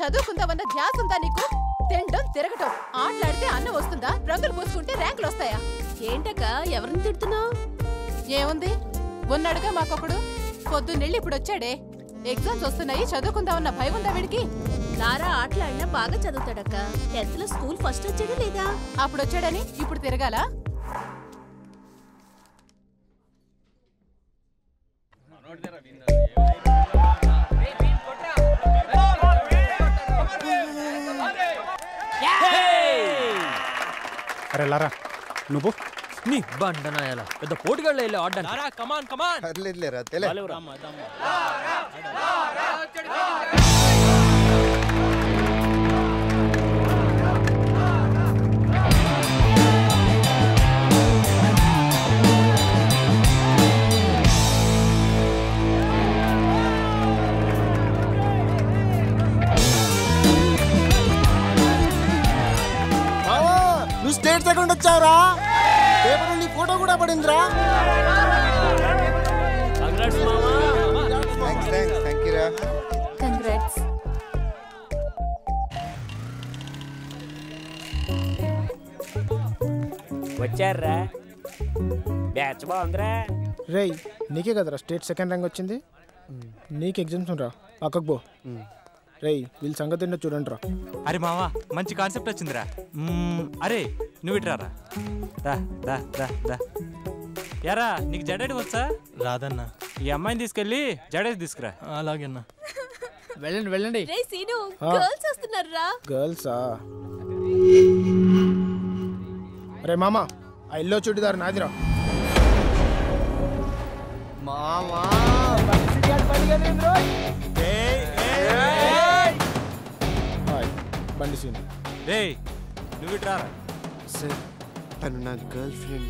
చదువుకుందామన్న ధ్యాస ఉందా నీకు? తిండం తిరగటం, ఆటలాడితే అన్నం వస్తుందా? రంగులు పూసుకుంటే ర్యాంకులు వస్తాయా? ఏంటక్క ఎవరిని తిడుతున్నావు? ఏముంది, ఉన్నాడుగా మాకొకడు. పొద్దున్నెళ్ళి ఇప్పుడు వచ్చాడే. ఎగ్జామ్స్ వస్తున్నాయి, చదువుకుందామన్న భయం ఉందా వీడికి? లారా ఆటలాడినా బాగా చదువుతాడక్క. 10th లో స్కూల్ ఫస్ట్ వచ్చాడు లేదా? అప్పుడు వచ్చాడని ఇప్పుడు తిరగాల? అరే లారా నువ్వు నీ బండనాయాల పెద్ద పోటుగాళ్ళు వెళ్ళి ఆడ్డాను. కమాన్ కమాన్ పర్లేదులేరా తెలే. నువ్వు స్టేట్ సెకండ్ వచ్చావురా. పేపర్ నీ ఫోటో కూడా పడిందిరా. కంగ్రాట్స్. వచ్చారా? బ్యాచ్ బాగుందిరా. రేయ్ నీకే కదరా స్టేట్ సెకండ్ ర్యాంక్ వచ్చింది. నీకు ఎగ్జామ్స్ ఉండరా, పక్కకు పో. రేయ్ వీళ్ళ సంగతి ఏంటో చూడండి రా. అరే మావా మంచి కాన్సెప్ట్ వచ్చిందిరా. అరే నువ్వు ఇట్రారా. రా రా రా రా. యారా నీకు జడేది వచ్చా? రాదన్నా. ఈ అమ్మాయిని తీసుకెళ్ళి జడేది తీసుకురా. అలాగేనా. వెళ్ళండి వెళ్ళండి. రే సీను, గర్ల్స్ వస్తున్నారా? గర్ల్సా? అరే మామా ఆ ఇల్లో చుడిదారు నాదిరా. మామా బండి సీన్. రే నువ్వు ఇట్రారా. సార్ తను నా గర్ల్ ఫ్రెండ్.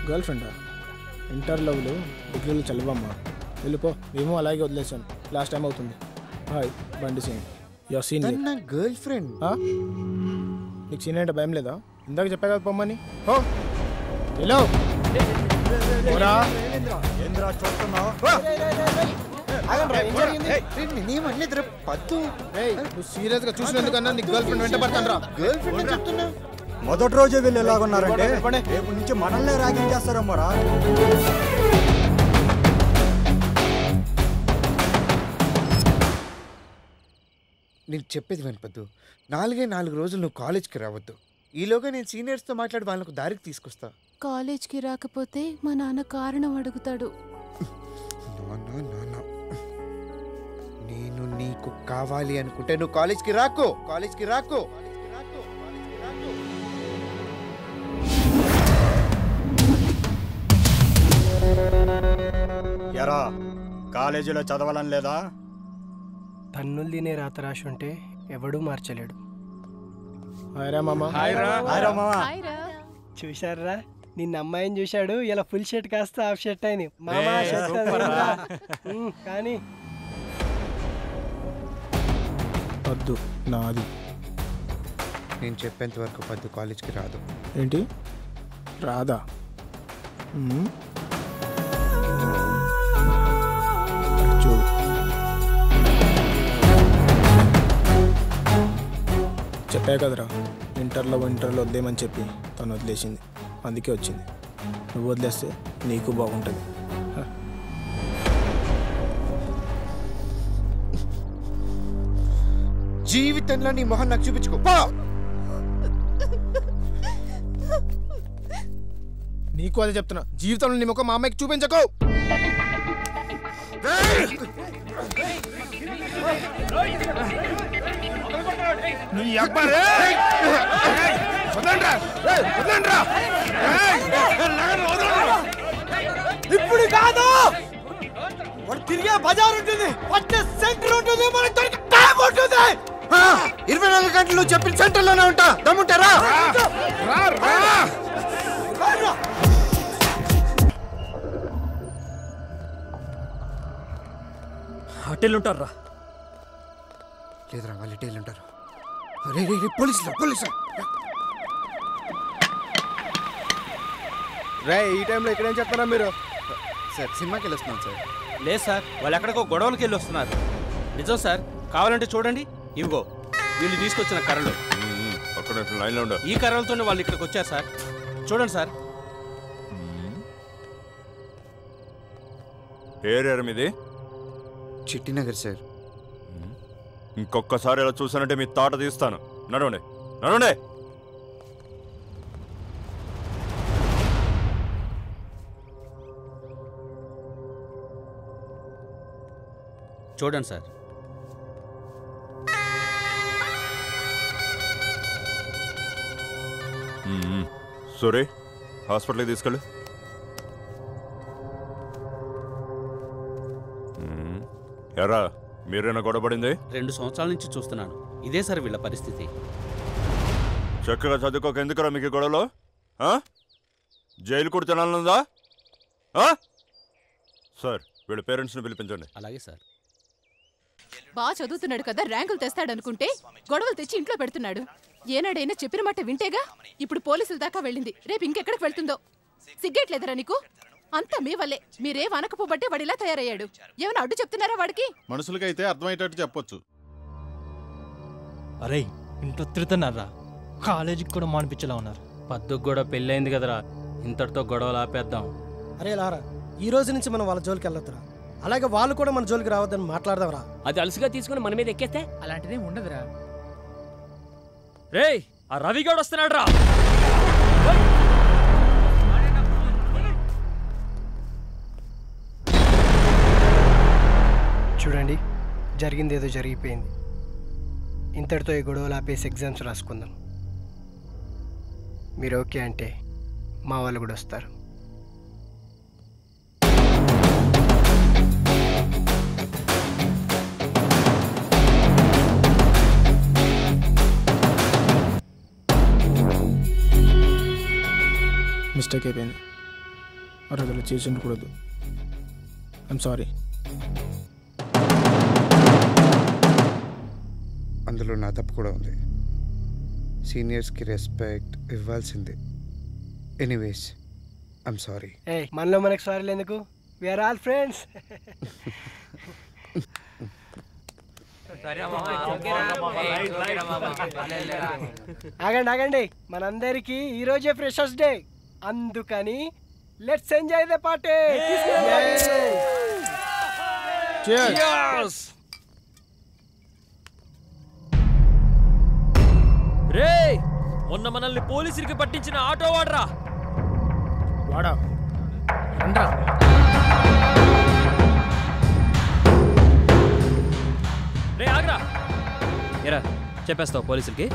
గర్ల్ ఫ్రెండా? ఇంటర్ లవ్లు డిగ్రీలు చల్లవమ్మా. వెళ్ళిపో. మేము అలాగే వదిలేసాను. లాస్ట్ టైం అవుతుంది. హాయ్ బండి సీన్. యో సీన్ నా గర్ల్ ఫ్రెండ్. నీకు సీన్ అంటే భయం లేదా? ఇందాక చెప్పా కదా పొమ్మని. ఓ హలో సీరియస్ గా చూసినందుకన్నా నీ గర్ల్ ఫ్రెండ్ వెంట పడతాను రా. గర్ల్ ఫ్రెండ్ చెప్తున్నా. మొదటి రోజే వీళ్ళు ఎలాగున్నారంటే రేపు నుంచి మనల్నే ర్యాగింగ్ చేస్తారమ్మరా. నేను చెప్పేది వినపద్దు. 4 రోజులు నువ్వు కాలేజ్కి రావద్దు. ఈలోగా నేను సీనియర్స్తో మాట్లాడి వాళ్ళకు దారికి తీసుకొస్తా. కాలేజ్కి రాకపోతే మా నాన్న కారణం అడుగుతాడు. నేను నీకు కావాలి అనుకుంటే నువ్వు కాలేజ్కి రాకు. ఎరా కాలేజీలో చదవాలని లేదా? తన్నులు తినే రాత రాసి ఉంటే ఎవడూ మార్చలేడు. చూశారా, నిన్న అమ్మాయిని చూశాడు, ఇలా ఫుల్ షర్ట్ కాస్త హాఫ్ షర్ట్ అయింది. మామా కానీ వద్దు నాది. నేను చెప్పేంత వరకు పద్దు కాలేజ్కి రాదు. ఏంటి రాదా? చూడు చెప్పా కదరా, ఇంటర్లో వద్దేమని చెప్పి తను వదిలేసింది. అందుకే వచ్చింది. నువ్వు వదిలేస్తే నీకు బాగుంటుంది. జీవితంలో నీ మొహం నాకు చూపించుకో. నీకు అదే చెప్తున్నా, జీవితంలో నీ ముఖం మా అమ్మాయికి చూపించకు. ఇప్పుడు కాదు, వాడు తిరిగే బజార్ ఉంటుంది, వచ్చే సెంటర్ ఉంటుంది, మనకి దొరికే ట్యాబ్ ఉంటుంది. 24 గంటలు చెప్పిన సెంటర్లోనే ఉంటా. దమ్ముంటారా? అటెళ్ళు ఉంటారా? లేదురా, వాళ్ళు ఇటేళ్ళు ఉంటారు. పోలీసులు రే ఈ టైంలో ఇక్కడేం చెప్తారా మీరు? సార్ సినిమాకి వెళ్ళి వస్తున్నాం సార్. లేదు సార్, వాళ్ళు ఎక్కడికో గొడవలకి వెళ్ళి వస్తున్నారు. నిజం సార్, కావాలంటే చూడండి, ఇవిగో వీళ్ళు తీసుకొచ్చిన కర్రలు. లైన్లో ఉండు. ఈ కర్రలతోనే వాళ్ళు ఇక్కడికి వచ్చారు సార్. చూడండి సార్. ఏరియా మీది? చిట్టినగర్ సార్. ఇంకొకసారి ఇలా చూసానంటే మీ తాట తీస్తాను. నడవండి నడవండి. చూడండి సార్. సరే హాస్పిటల్కి తీసుకెళ్ళు. ఎరా మీరేనా గొడవపడింది? 2 సంవత్సరాల నుంచి చూస్తున్నాను. ఇదే సార్ వీళ్ళ పరిస్థితి. చక్కగా చదువుకోక ఎందుకురా మీకు గొడవలో? జైలు కూడా తినాలనుందా? సార్ వీళ్ళ పేరెంట్స్ని పిలిపించండి. అలాగే సార్. బాగా చదువుతున్నాడు కదా, ర్యాంకులు తెస్తాడనుకుంటే గొడవలు తెచ్చి ఇంట్లో పెడుతున్నాడు. ఏనాడైనా చెప్పిన మాట వింటేగా. ఇప్పుడు పోలీసుల దాకా వెళ్ళింది, రేపు ఇంకెక్కడికి వెళ్తుందో. సిగ్గేట్లేదరా నీకు? అంతా మీ వల్లే. మీరే వనకపోబట్టే వాడిలా తయారయ్యాడు. ఏమైనా అడ్డు చెప్తున్నారా వాడికి? మనుషులకైతే అర్థమయ్యేటట్టు చెప్పొచ్చు. అరే ఇంట్లో తిడుతున్నారా, కాలేజీకి కూడా మానిపించేలా ఉన్నారు. పద్దుకు కూడా పెళ్ళైంది కదరా, ఇంతటితో గొడవలు ఆపేద్దాం. అరే లారా, ఈ రోజు నుంచి మనం వాళ్ళ జోలికి వెళ్ళొద్దురా. అలాగే వాళ్ళు కూడా మన జోలికి రావద్దని మాట్లాడదాంరా. అది అలసిగా తీసుకుని మన మీద ఎక్కేస్తే అలాంటిదే ఉండదురా. రేయ్ ఆ రవిగాడు వస్తున్నాడు రా. చూడండి, జరిగింది ఏదో జరిగిపోయింది. ఇంతటితో ఈ గొడవలు ఆపేసి ఎగ్జామ్స్ రాసుకుందాం. మీరు ఓకే అంటే మా వాళ్ళు కూడా వస్తారు. మిస్టేక్ అయిపోయింది. ఆ రోజులో చేసి ఉండకూడదు. I'm sorry. అందులో నా తప్పు కూడా ఉంది. సీనియర్స్కి రెస్పెక్ట్ ఇవ్వాల్సిందే. Anyways I'm sorry. మనలో మనకు సారీలు ఎందుకు? We're all friends. ఆగండి ఆగండి, మనందరికీ ఈరోజే ఫ్రెషర్స్ డే. అందుకని లెట్స్ ఎంజాయ్ ద పార్టీ. రేయ్ మొన్న మనల్ని పోలీసులకి పట్టించిన ఆటో వాడరా. వాడా రండ్రా. రే ఆగ్రా. ఎరా చెప్పేస్తావు పోలీసులకి?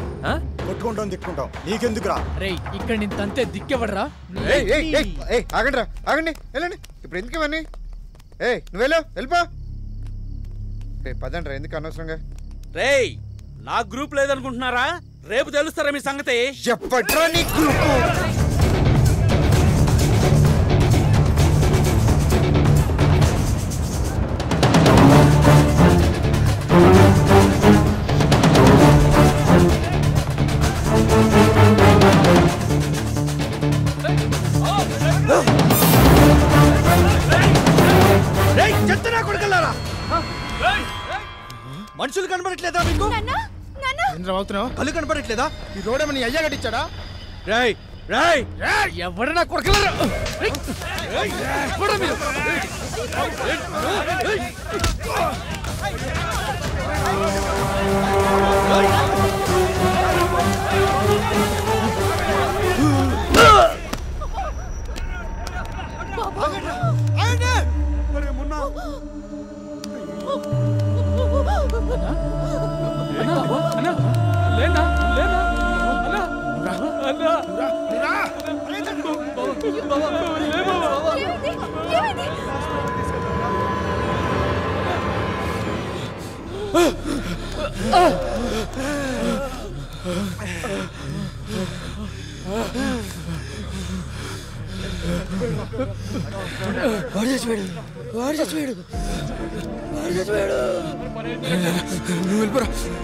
కొట్టుకుంటాం తిట్టుకుంటాం, నీకెందుకురా? రేయ్ ఇక్కడ నేను తంతే దిక్కెవడరా? ఆగండిరా, ఆగండి, వెళ్ళండి. ఇప్పుడు ఎందుకు ఇవన్నీ? నువ్వు వెళ్ళిపో. పదండ్రా, ఎందుకు అనవసరంగా? రేయ్ నా గ్రూప్ లేదనుకుంటున్నారా? రేపు తెలుస్తారా మీ సంగతి? చెప్పట్రా నీ గ్రూప్. మనుషులు కనబడట్లేదా మీకు? కళ్ళు కనపడట్లేదా? ఈ రోడ్ ఏమని అయ్యా కట్టించాడా? రాయ్ రాయ్ ఎవడన్నా కొడకలరా?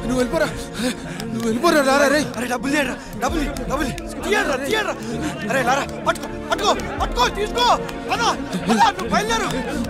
నువ్వు వెళ్ళిపోరా. రారా రే. అరే డబ్బులు తీయరా, డబ్బులు డబ్బులు తీయరా తీయరా. అరే లారా, పట్టుకో పట్టుకో పట్టుకో, తీసుకో. నువ్వు బయలుదేరు.